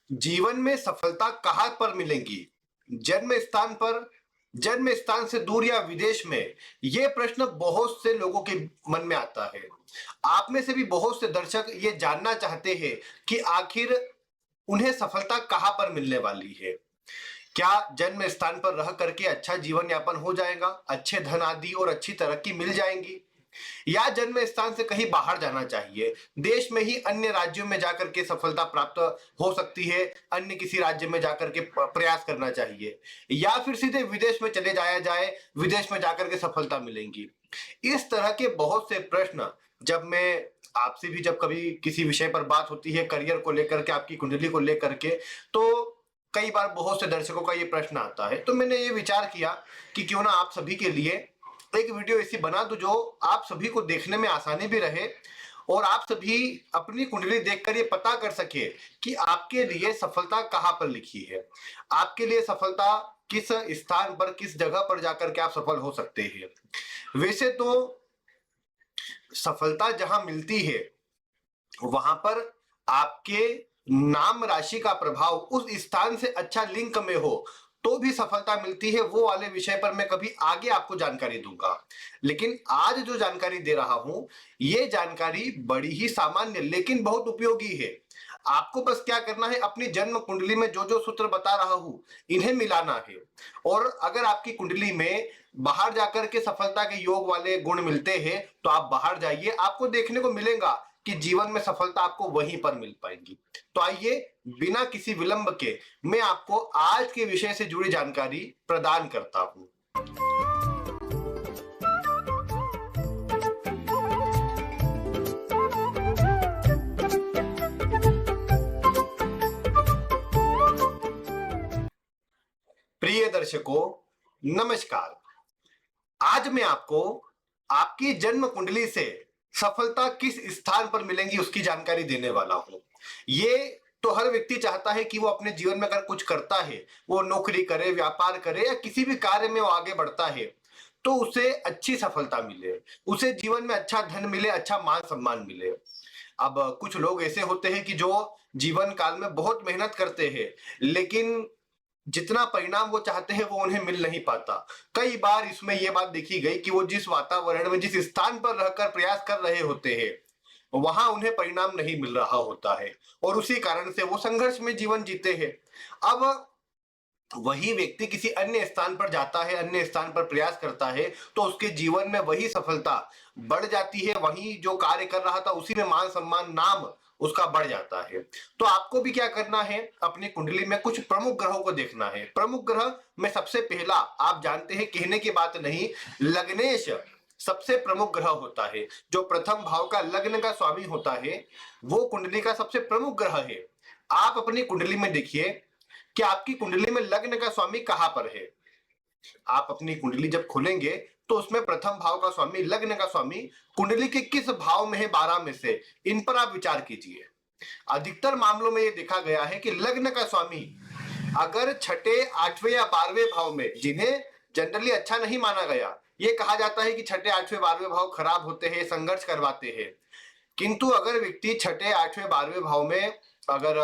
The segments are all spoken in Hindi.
जीवन में सफलता कहाँ पर मिलेगी? जन्म स्थान पर, जन्म स्थान से दूर या विदेश में? ये प्रश्न बहुत से लोगों के मन में आता है। आप में से भी बहुत से दर्शक ये जानना चाहते हैं कि आखिर उन्हें सफलता कहाँ पर मिलने वाली है। क्या जन्म स्थान पर रह करके अच्छा जीवन यापन हो जाएगा, अच्छे धन आदि और अच्छी तरक्की मिल जाएंगी, या जन्म स्थान से कहीं बाहर जाना चाहिए, देश में ही अन्य राज्यों में जाकर के सफलता प्राप्त हो सकती है, अन्य किसी राज्य में जाकर के प्रयास करना चाहिए, या फिर सीधे विदेश में चले जाया जाए, विदेश में जाकर के सफलता मिलेंगी। इस तरह के बहुत से प्रश्न जब मैं आपसे भी जब कभी किसी विषय पर बात होती है, करियर को लेकर के, आपकी कुंडली को लेकर के, तो कई बार बहुत से दर्शकों का ये प्रश्न आता है। तो मैंने ये विचार किया कि क्यों ना आप सभी के लिए एक वीडियो ऐसी बना दूं जो आप सभी को देखने में आसानी भी रहे और आप सभी अपनी कुंडली देखकर ये पता कर सके कि आपके लिए सफलता कहाँ पर लिखी है, आपके लिए सफलता किस स्थान पर, किस जगह पर जाकर के आप सफल हो सकते हैं। वैसे तो सफलता जहां मिलती है वहां पर आपके नाम राशि का प्रभाव उस स्थान से अच्छा लिंक में हो तो भी सफलता मिलती है। वो वाले विषय पर मैं कभी आगे आपको जानकारी दूंगा, लेकिन आज जो जानकारी दे रहा हूं ये जानकारी बड़ी ही सामान्य लेकिन बहुत उपयोगी है। आपको बस क्या करना है, अपनी जन्म कुंडली में जो जो सूत्र बता रहा हूं इन्हें मिलाना है। और अगर आपकी कुंडली में बाहर जाकर के सफलता के योग वाले गुण मिलते हैं तो आप बाहर जाइए, आपको देखने को मिलेगा कि जीवन में सफलता आपको वहीं पर मिल पाएगी। तो आइए बिना किसी विलंब के मैं आपको आज के विषय से जुड़ी जानकारी प्रदान करता हूं। प्रिय दर्शकों, नमस्कार। आज मैं आपको आपकी जन्म कुंडली से सफलता किस स्थान पर मिलेंगी उसकी जानकारी देने वाला हूं। ये तो हर व्यक्ति चाहता है कि वो अपने जीवन में अगर कुछ करता है, वो नौकरी करे, व्यापार करे या किसी भी कार्य में वो आगे बढ़ता है, तो उसे अच्छी सफलता मिले, उसे जीवन में अच्छा धन मिले, अच्छा मान सम्मान मिले। अब कुछ लोग ऐसे होते हैं कि जो जीवन काल में बहुत मेहनत करते हैं लेकिन जितना परिणाम वो चाहते हैं वो उन्हें मिल नहीं पाता। कई बार इसमें यह बात देखी गई कि वो जिस वातावरण में, जिस स्थान पर रहकर प्रयास कर रहे होते हैं वहां उन्हें परिणाम नहीं मिल रहा होता है और उसी कारण से वो संघर्ष में जीवन जीते हैं। अब वही व्यक्ति किसी अन्य स्थान पर जाता है, अन्य स्थान पर प्रयास करता है, तो उसके जीवन में वही सफलता बढ़ जाती है, वही जो कार्य कर रहा था उसी में मान सम्मान नाम उसका बढ़ जाता है। तो आपको भी क्या करना है, अपनी कुंडली में कुछ प्रमुख ग्रहों को देखना है। प्रमुख ग्रह में सबसे पहला, आप जानते हैं कहने की बात नहीं, लग्नेश सबसे प्रमुख ग्रह होता है। जो प्रथम भाव का लग्न का स्वामी होता है वो कुंडली का सबसे प्रमुख ग्रह है। आप अपनी कुंडली में देखिए कि आपकी कुंडली में लग्न का स्वामी कहां पर है। आप अपनी कुंडली जब खोलेंगे तो उसमें प्रथम भाव का स्वामी, लग्न का स्वामी कुंडली के किस भाव में है 12 में से, इन पर आप विचार कीजिए। अधिकतर मामलों में यह देखा गया है कि लग्न का स्वामी अगर छठे, आठवें या 12वें भाव में, जिन्हें जनरली अच्छा नहीं माना गया, ये कहा जाता है कि छठे, आठवें, 12वें भाव खराब होते हैं, संघर्ष करवाते हैं, किंतु अगर व्यक्ति छठे, आठवें, 12वें भाव में अगर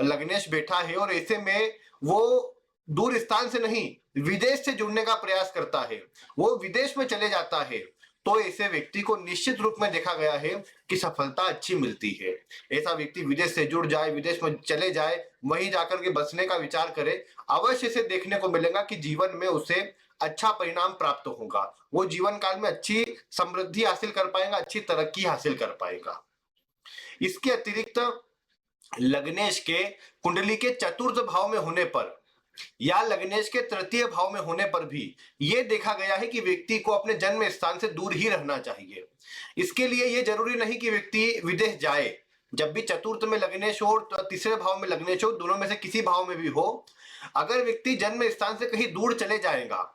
लग्नेश बैठा है और ऐसे में वो दूर स्थान से नहीं, विदेश से जुड़ने का प्रयास करता है, वो विदेश में चले जाता है, तो ऐसे व्यक्ति को निश्चित रूप में देखा गया है कि सफलता अच्छी मिलती है। ऐसा व्यक्ति विदेश से जुड़ जाए, विदेश में चले जाए, वहीं जाकर के बसने का विचार करे, अवश्य से देखने को मिलेगा कि जीवन में उसे अच्छा परिणाम प्राप्त होगा, वो जीवन काल में अच्छी समृद्धि हासिल कर पाएगा, अच्छी तरक्की हासिल कर पाएगा। इसके अतिरिक्त लग्नेश के कुंडली के चतुर्थ भाव में होने पर या लग्नेश के तृतीय भाव में होने पर भी यह देखा गया है कि व्यक्ति को अपने जन्म स्थान से दूर ही रहना चाहिए। इसके लिए यह जरूरी नहीं कि व्यक्ति विदेश जाए। जब भी चतुर्थ में लग्नेश हो और तीसरे भाव में लग्नेश हो, दोनों में से किसी भाव में भी हो, अगर व्यक्ति जन्म स्थान से कहीं दूर चले जाएगा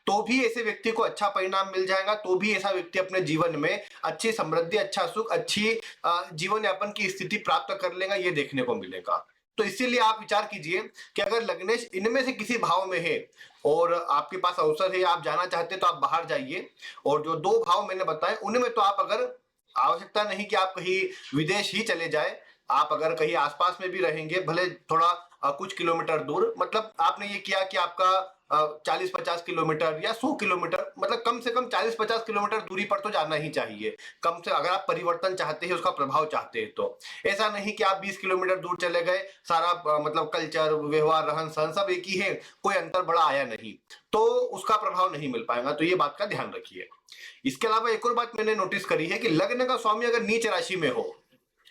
तो भी ऐसे व्यक्ति को अच्छा परिणाम मिल जाएगा, तो भी ऐसा व्यक्ति अपने जीवन में अच्छी समृद्धि, अच्छा सुख, अच्छी जीवन यापन की स्थिति प्राप्त कर लेगा, ये देखने को मिलेगा। तो इसीलिए आप विचार कीजिए कि अगर लग्नेश इनमें से किसी भाव में है और आपके पास अवसर है, आप जाना चाहते हैं, तो आप बाहर जाइए। और जो दो भाव मैंने बताए उनमें तो आप, अगर आवश्यकता नहीं कि आप कहीं विदेश ही चले जाए, आप अगर कहीं आसपास में भी रहेंगे, भले थोड़ा कुछ किलोमीटर दूर, मतलब आपने ये किया कि आपका 40-50 किलोमीटर या 100 किलोमीटर, मतलब कम से कम 40-50 किलोमीटर दूरी पर तो जाना ही चाहिए। कम से, अगर आप परिवर्तन चाहते हैं, उसका प्रभाव चाहते हैं तो। ऐसा नहीं कि आप 20 किलोमीटर दूर चले गए, सारा मतलब कल्चर, व्यवहार, रहन सहन सब एक ही है, कोई अंतर बड़ा आया नहीं, तो उसका प्रभाव नहीं मिल पाएगा। तो ये बात का ध्यान रखिए। इसके अलावा एक और बात मैंने नोटिस करी है कि लग्न का स्वामी अगर नीच राशि में हो,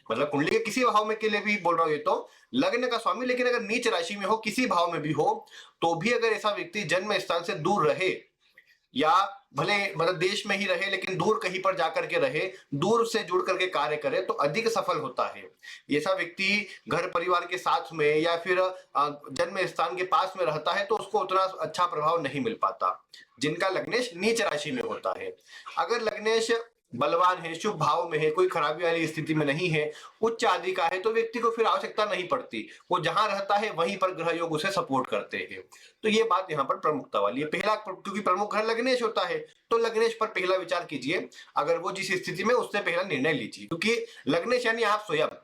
मतलब कुंडली के किसी भाव में के लिए भी बोल रहा हूं, ये तो लग्न का स्वामी, लेकिन अगर नीच राशि में हो, किसी भाव में भी हो, तो भी अगर ऐसा व्यक्ति जन्म स्थान से दूर रहे, या भले मतलब देश में ही रहे लेकिन दूर कहीं पर जाकर के रहे, दूर से जुड़ करके कार्य करे, तो अधिक सफल होता है। ऐसा व्यक्ति घर परिवार के साथ में या फिर जन्म स्थान के पास में रहता है तो उसको उतना अच्छा प्रभाव नहीं मिल पाता, जिनका लग्नेश नीच राशि में होता है। अगर लग्नेश बलवान है, शुभ भाव में है, कोई खराबी वाली स्थिति में नहीं है, उच्च आदि का है, तो व्यक्ति को फिर आवश्यकता नहीं पड़ती, वो जहां रहता है वहीं पर ग्रह योग उसे सपोर्ट करते हैं। तो ये बात यहाँ पर प्रमुखता वाली है। पहला, क्योंकि प्रमुख घर लग्नेश होता है, तो लग्नेश पर पहला विचार कीजिए, अगर वो जिस स्थिति में, उससे पहला निर्णय लीजिए, क्योंकि लग्नेश यानी आप स्वयं।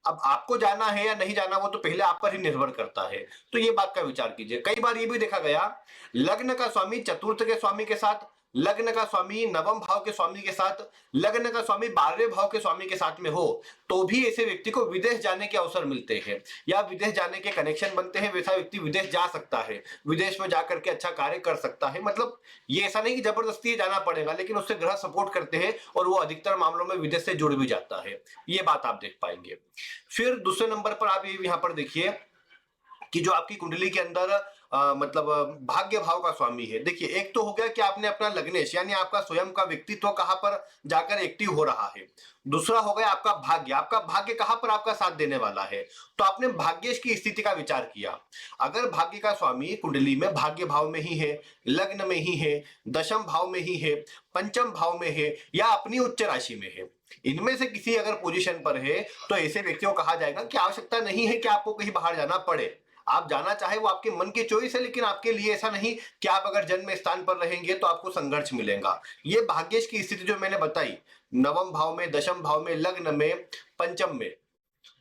अब आपको जाना है या नहीं जाना, वो तो पहले आप पर ही निर्भर करता है। तो ये बात का विचार कीजिए। कई बार ये भी देखा गया, लग्न का स्वामी चतुर्थ के स्वामी के साथ, लग्न का स्वामी नवम भाव के स्वामी के साथ, लग्न का स्वामी 12वें भाव के स्वामी के साथ में हो, तो भी ऐसे व्यक्ति को विदेश जाने के अवसर मिलते हैं या विदेश जाने के कनेक्शन बनते हैं। वैसा व्यक्ति विदेश जा सकता है, विदेश में जाकर के अच्छा कार्य कर सकता है। मतलब ये ऐसा नहीं कि जबरदस्ती जाना पड़ेगा, लेकिन उससे ग्रह सपोर्ट करते हैं और वो अधिकतर मामलों में विदेश से जुड़ भी जाता है। ये बात आप देख पाएंगे। फिर दूसरे नंबर पर आप यहाँ पर देखिए कि जो आपकी कुंडली के अंदर मतलब भाग्य भाव का स्वामी है। देखिए, एक तो हो गया कि आपने अपना लग्नेश यानी आपका स्वयं का व्यक्तित्व कहां पर जाकर एक्टिव हो रहा है। दूसरा हो गया आपका भाग्य, आपका भाग्य कहां पर आपका साथ देने वाला है। तो आपने भाग्येश की स्थिति का विचार किया। अगर भाग्य का स्वामी कुंडली में भाग्य भाव में ही है, लग्न में ही है, दशम भाव में ही है, पंचम भाव में है, या अपनी उच्च राशि में है, इनमें से किसी अगर पोजीशन पर है, तो ऐसे व्यक्तियों को कहा जाएगा कि आवश्यकता नहीं है कि आपको कहीं बाहर जाना पड़े। आप जाना चाहे वो आपके मन की चॉइस है, लेकिन आपके लिए ऐसा नहीं कि आप अगर जन्म स्थान पर रहेंगे तो आपको संघर्ष मिलेगा। ये भाग्येश की स्थिति जो मैंने बताई, नवम भाव में, दशम भाव में, लग्न में, पंचम में,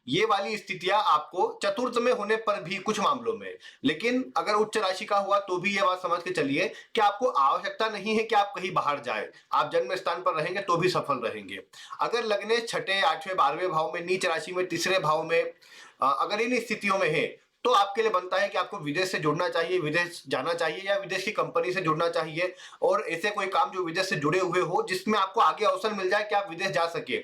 ये वाली स्थितियां आपको चतुर्थ में होने पर भी कुछ मामलों में, लेकिन अगर उच्च राशि का हुआ तो भी ये बात समझ के चलिए कि आपको आवश्यकता नहीं है कि आप कहीं बाहर जाए, आप जन्म स्थान पर रहेंगे तो भी सफल रहेंगे। अगर लग्ने छठे, आठवें, 12वें भाव में, नीच राशि में, तीसरे भाव में, अगर इन स्थितियों में है, तो आपके लिए बनता है कि आपको विदेश से जुड़ना चाहिए, विदेश जाना चाहिए, या विदेश की कंपनी से जुड़ना चाहिए, और ऐसे कोई काम जो विदेश से जुड़े हुए हो जिसमें आपको आगे अवसर मिल जाए कि आप विदेश जा सके,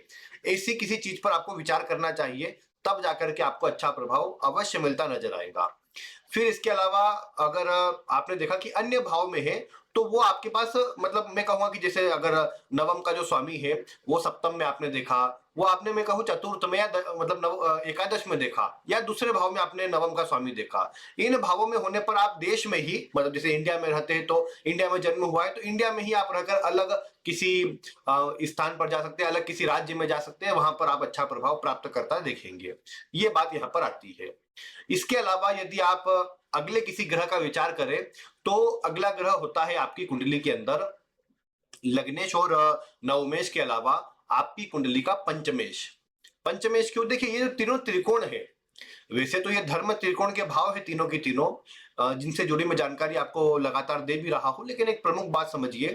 ऐसी किसी चीज पर आपको विचार करना चाहिए। तब जाकर के आपको अच्छा प्रभाव अवश्य मिलता नजर आएगा। फिर इसके अलावा अगर आपने देखा कि अन्य भाव में है, तो वो आपके पास, मतलब मैं कहूंगा कि जैसे अगर नवम का जो स्वामी है वो सप्तम में आपने देखा, वो आपने, मैं कहूँ चतुर्थ में, या मतलब एकादश में देखा, या दूसरे भाव में आपने नवम का स्वामी देखा, इन भावों में होने पर आप देश में ही, मतलब जैसे इंडिया में रहते हैं तो इंडिया में जन्म हुआ है तो इंडिया में ही आप रहकर अलग किसी स्थान पर जा सकते हैं, अलग किसी राज्य में जा सकते हैं, वहां पर आप अच्छा प्रभाव प्राप्त करता देखेंगे। ये बात यहाँ पर आती है। इसके अलावा यदि आप अगले किसी ग्रह का विचार करें, तो अगला ग्रह होता है आपकी कुंडली के अंदर लग्नेश और नवमेश के अलावा आपकी कुंडली का पंचमेश। पंचमेश क्यों? देखिए, ये जो तीनों त्रिकोण है, वैसे तो ये धर्म त्रिकोण के भाव है तीनों की तीनों, जिनसे जुड़ी मैं जानकारी आपको लगातार दे भी रहा हूं, लेकिन एक प्रमुख बात समझिए,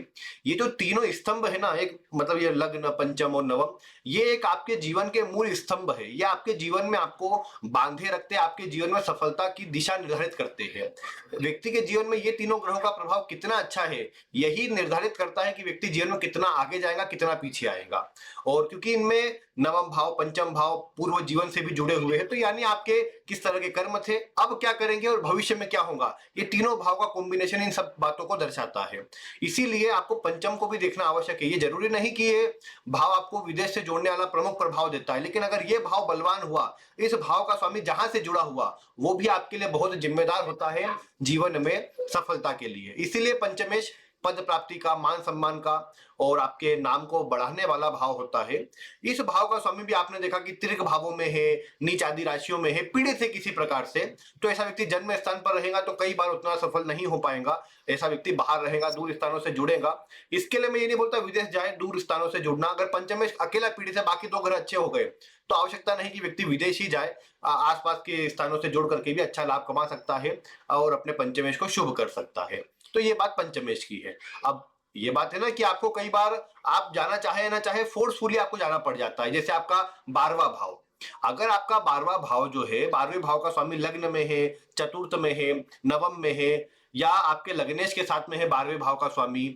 ये जो तीनों स्तंभ है ना, एक मतलब ये लग्न, पंचम और नवम, ये एक आपके जीवन के मूल स्तंभ है। ये आपके जीवन में आपको बांधे रखते हैं, आपके जीवन में सफलता की दिशा निर्धारित करते हैं। व्यक्ति के जीवन में ये तीनों ग्रहों का प्रभाव कितना अच्छा है, यही निर्धारित करता है कि व्यक्ति जीवन में कितना आगे जाएगा, कितना पीछे आएगा। और क्योंकि इनमें नवम भाव, पंचम भाव पूर्व जीवन से भी जुड़े हुए हैं, तो यानी आपके किस तरह के कर्म थे, अब क्या करेंगे और भविष्य में क्या होगा, ये तीनों भाव का कॉम्बिनेशन इन सब बातों को दर्शाता है। इसीलिए आपको पंचम को भी देखना आवश्यक है। ये जरूरी नहीं कि ये भाव आपको विदेश से जोड़ने वाला प्रमुख प्रभाव देता है, लेकिन अगर ये भाव बलवान हुआ, इस भाव का स्वामी जहां से जुड़ा हुआ, वो भी आपके लिए बहुत जिम्मेदार होता है जीवन में सफलता के लिए। इसीलिए पंचमेश पद प्राप्ति का, मान सम्मान का और आपके नाम को बढ़ाने वाला भाव होता है। इस भाव का स्वामी भी आपने देखा कि तीर्घ भावों में है, नीच आदि राशियों में है, पीड़ित है किसी प्रकार से, तो ऐसा व्यक्ति जन्म स्थान पर रहेगा तो कई बार उतना सफल नहीं हो पाएगा। ऐसा व्यक्ति बाहर रहेगा, दूर स्थानों से जुड़ेगा। इसके लिए मैं ये नहीं बोलता विदेश जाए, दूर स्थानों से जुड़ना। अगर पंचमेश अकेला पीड़ित है, बाकी दो ग्रह अच्छे हो गए, तो आवश्यकता नहीं कि व्यक्ति विदेश ही जाए, आसपास के स्थानों से जुड़ करके भी अच्छा लाभ कमा सकता है और अपने पंचमेश को शुभ कर सकता है। तो ये बात पंचमेश की है। अब ये बात है ना कि आपको कई बार आप जाना चाहे ना चाहे फोर्सफुली आपको जाना पड़ जाता है। जैसे आपका 12वां भाव, अगर आपका 12वां भाव जो है, 12वें भाव का स्वामी लग्न में है, चतुर्थ में है, नवम में है, या आपके लग्नेश के साथ में है 12वें भाव का स्वामी,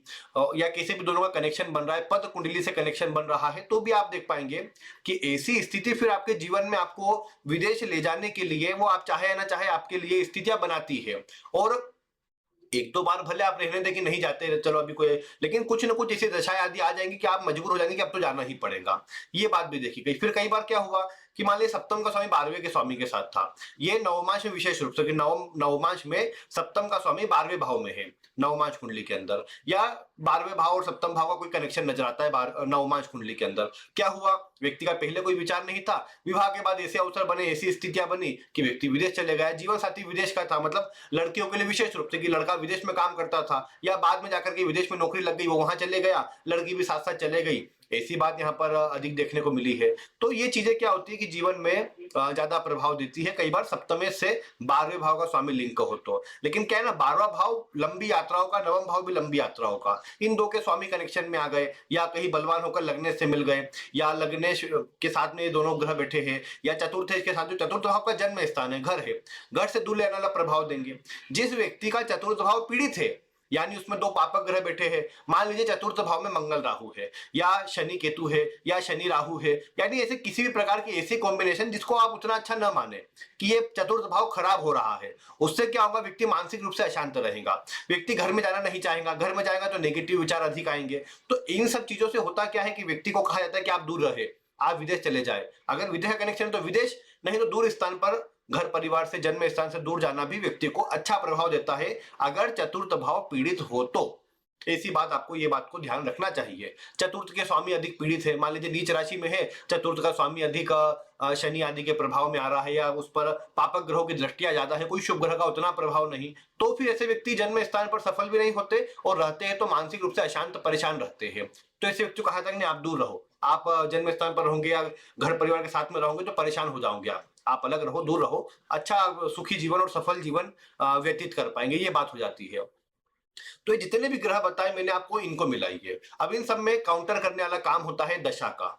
या किसी भी दोनों का कनेक्शन बन रहा है, पद कुंडली से कनेक्शन बन रहा है, तो भी आप देख पाएंगे कि ऐसी स्थिति फिर आपके जीवन में आपको विदेश ले जाने के लिए वो आप चाहे या ना चाहे आपके लिए स्थितियां बनाती है। और एक दो बार भले आप रहने दें कि नहीं जाते, चलो अभी कोई, लेकिन कुछ ना कुछ ऐसी दशाएं आदि आ जाएंगी कि आप मजबूर हो जाएंगे कि अब तो जाना ही पड़ेगा। ये बात भी देखी गई। फिर कई बार क्या हुआ कि मान लीजिए सप्तम का स्वामी 12वें के स्वामी के साथ था। ये नवमांश में विशेष रूप से कि नवमांश में सप्तम का स्वामी 12वें भाव में है, नवमांश कुंडली के अंदर, या 12वें भाव और सप्तम भाव का कोई कनेक्शन नजर आता है नवमांश कुंडली के अंदर। क्या हुआ, व्यक्ति का पहले कोई विचार नहीं था, विवाह के बाद ऐसे अवसर बने, ऐसी स्थितियां बनी कि व्यक्ति विदेश चले गया, जीवन साथी विदेश का था, मतलब लड़कियों के लिए विशेष रूप से कि लड़का विदेश में काम करता था, या बाद में जाकर के विदेश में नौकरी लग गई, वो वहां चले गया, लड़की भी साथ साथ चले गई, ऐसी बात यहाँ पर अधिक देखने को मिली है। तो ये चीजें क्या होती है कि जीवन में ज्यादा प्रभाव देती है, कई बार सप्तमे से 12वें भाव का स्वामी लिंक हो तो। लेकिन क्या है ना, 12वां भाव लंबी यात्राओं का, नवम भाव भी लंबी यात्राओं का, इन दो के स्वामी कनेक्शन में आ गए, या कहीं बलवान होकर लग्नेश से मिल गए, या लग्नेश के साथ में ये दोनों ग्रह बैठे हैं, या चतुर्थ के साथ, जो चतुर्थ भाव का जन्म स्थान है, घर है, घर से दूर लेने वाला प्रभाव देंगे। जिस व्यक्ति का चतुर्थ भाव पीड़ित है, यानी उसमें दो पापक ग्रह बैठे हैं, मान लीजिए चतुर्थ भाव में मंगल राहु है, या शनि केतु है, या शनि राहु है, यानी ऐसे किसी भी प्रकार की ऐसी कॉम्बिनेशन जिसको आप उतना अच्छा न माने कि ये चतुर्थ भाव खराब हो रहा है, उससे क्या होगा, व्यक्ति मानसिक रूप से अशांत रहेगा, व्यक्ति घर में जाना नहीं चाहेगा, घर में जाएगा तो नेगेटिव विचार अधिक आएंगे। तो इन सब चीजों से होता क्या है कि व्यक्ति को कहा जाता है कि आप दूर रहे, आप विदेश चले जाए, अगर विदेश का कनेक्शन है तो विदेश, नहीं तो दूर स्थान पर, घर परिवार से, जन्म स्थान से दूर जाना भी व्यक्ति को अच्छा प्रभाव देता है, अगर चतुर्थ भाव पीड़ित हो तो। ऐसी बात आपको, ये बात को ध्यान रखना चाहिए। चतुर्थ के स्वामी अधिक पीड़ित है, मान लीजिए नीच राशि में है, चतुर्थ का स्वामी अधिक शनि आदि के प्रभाव में आ रहा है, या उस पर पापक ग्रहों की दृष्टियां ज्यादा है, कोई शुभ ग्रह का उतना प्रभाव नहीं, तो फिर ऐसे व्यक्ति जन्म स्थान पर सफल भी नहीं होते, और रहते हैं तो मानसिक रूप से अशांत परेशान रहते हैं। तो ऐसे व्यक्ति को कहा था कि आप दूर रहो, आप जन्म स्थान पर रहोगे या घर परिवार के साथ में रहोगे तो परेशान हो जाओगे, आप अलग रहो, दूर रहो, अच्छा सुखी जीवन और सफल जीवन व्यतीत कर पाएंगे, ये बात हो जाती है। तो ये जितने भी ग्रह बताए मैंने आपको, इनको मिलाइए। अब इन सब में काउंटर करने वाला काम होता है दशा का।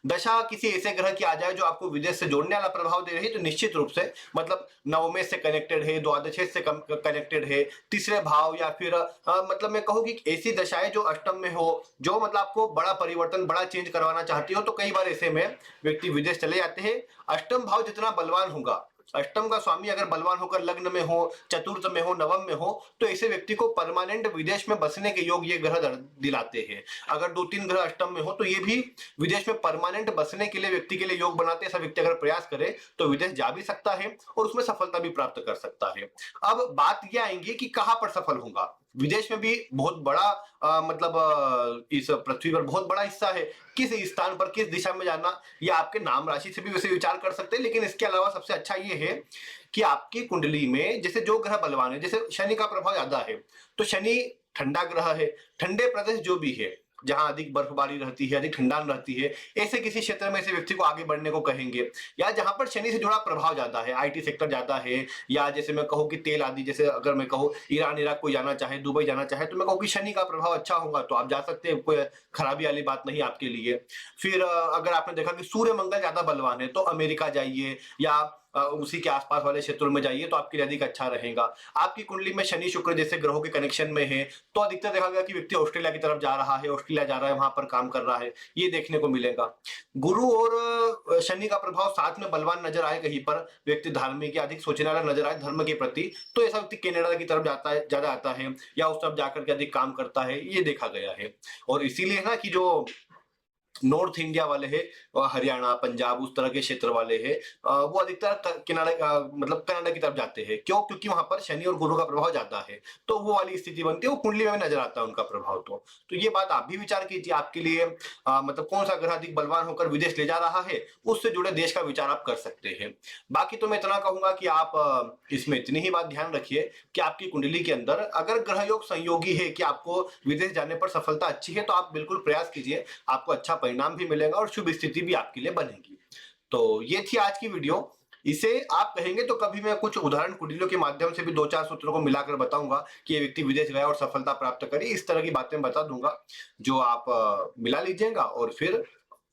दशा किसी ऐसे ग्रह की आ जाए जो आपको विदेश से जोड़ने वाला प्रभाव दे रही है, तो निश्चित रूप से, मतलब नवमे से कनेक्टेड है, द्वादश से कनेक्टेड है, तीसरे भाव, या फिर मतलब मैं कहूँ कि ऐसी दशाएं जो अष्टम में हो, जो मतलब आपको बड़ा परिवर्तन, बड़ा चेंज करवाना चाहती हो, तो कई बार ऐसे में व्यक्ति विदेश चले जाते हैं। अष्टम भाव जितना बलवान होगा, अष्टम का स्वामी अगर बलवान होकर लग्न में हो, चतुर्थ में हो, नवम में हो, तो ऐसे व्यक्ति को परमानेंट विदेश में बसने के योग ये ग्रह दिलाते हैं। अगर दो तीन ग्रह अष्टम में हो तो ये भी विदेश में परमानेंट बसने के लिए व्यक्ति के लिए योग बनाते हैं। ऐसा व्यक्ति अगर प्रयास करे तो विदेश जा भी सकता है और उसमें सफलता भी प्राप्त कर सकता है। अब बात यह आएंगी कि कहां पर सफल होगा। विदेश में भी बहुत बड़ा मतलब इस पृथ्वी पर बहुत बड़ा हिस्सा है, किस स्थान पर, किस दिशा में जाना, या आपके नाम राशि से भी वैसे विचार कर सकते हैं। लेकिन इसके अलावा सबसे अच्छा ये है कि आपकी कुंडली में जैसे जो ग्रह बलवान है, जैसे शनि का प्रभाव ज्यादा है, तो शनि ठंडा ग्रह है, ठंडे प्रदेश जो भी है, जहां अधिक बर्फबारी रहती है, अधिक ठंडान रहती है, ऐसे किसी क्षेत्र में ऐसे व्यक्ति को आगे बढ़ने को कहेंगे। या जहां पर शनि से जुड़ा प्रभाव ज्यादा है, आईटी सेक्टर ज्यादा है, या जैसे मैं कहूँ कि तेल आदि, जैसे अगर मैं कहूँ ईरान इराक कोई जाना चाहे, दुबई जाना चाहे, तो मैं कहूँ कि शनि का प्रभाव अच्छा होगा तो आप जा सकते हैं, कोई खराबी वाली बात नहीं आपके लिए। फिर अगर आपने देखा कि सूर्य मंगल ज्यादा बलवान है, तो अमेरिका जाइए, या उसी के आसपास वाले क्षेत्रों में जाइए, तो आपके लिए अधिक अच्छा रहेगा। आपकी कुंडली में शनि शुक्र जैसे ग्रहों के कनेक्शन में है, तो अधिकतर देखा गया कि व्यक्ति ऑस्ट्रेलिया की तरफ जा रहा है, ऑस्ट्रेलिया जा रहा है, वहां पर काम कर रहा है, ये देखने को मिलेगा। गुरु और शनि का प्रभाव साथ में बलवान नजर आए, कहीं पर व्यक्ति धार्मिक या अधिक सोचने वाला नजर आए धर्म के प्रति, तो ऐसा व्यक्ति कनाडा की तरफ जाता है, ज्यादा आता है, या उस तरफ जाकर के अधिक काम करता है, ये देखा गया है। और इसीलिए ना कि जो नॉर्थ इंडिया वाले हैं, हरियाणा पंजाब उस तरह के क्षेत्र वाले हैं, वो अधिकतर कनाडा मतलब कनाडा की तरफ जाते हैं। क्यों? क्योंकि वहां पर शनि और गुरु का प्रभाव ज्यादा है, तो वो वाली स्थिति बनती है, वो कुंडली में नजर आता है उनका प्रभाव। तो ये बात आप भी विचार कीजिए, आपके लिए मतलब कौन सा ग्रह अधिक बलवान होकर विदेश ले जा रहा है, उससे जुड़े देश का विचार आप कर सकते हैं। बाकी तो मैं इतना कहूंगा कि आप इसमें इतनी ही बात ध्यान रखिए कि आपकी कुंडली के अंदर अगर ग्रह योग संयोगी है कि आपको विदेश जाने पर सफलता अच्छी है, तो आप बिल्कुल प्रयास कीजिए, आपको अच्छा परिणाम भी मिलेगा और शुभ स्थिति भी आपके लिए बनेगी। तो ये थी आज की वीडियो। इसे आप कहेंगे तो कभी मैं कुछ उदाहरण कुंडलियों के माध्यम से भी 2-4 सूत्रों को मिलाकर बताऊंगा कि ये व्यक्ति विदेश गया और सफलता प्राप्त करी। इस तरह की बातें बता दूंगा जो आप मिला लीजिएगा और फिर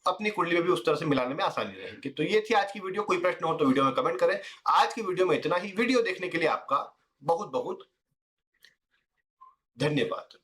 अपनी कुंडली में भी उस तरह से मिलाने में आसानी रहेगी। तो ये थी आज की वीडियो। कोई प्रश्न हो तो वीडियो में कमेंट करें। आज की वीडियो में इतना ही। वीडियो देखने के लिए आपका बहुत बहुत धन्यवाद।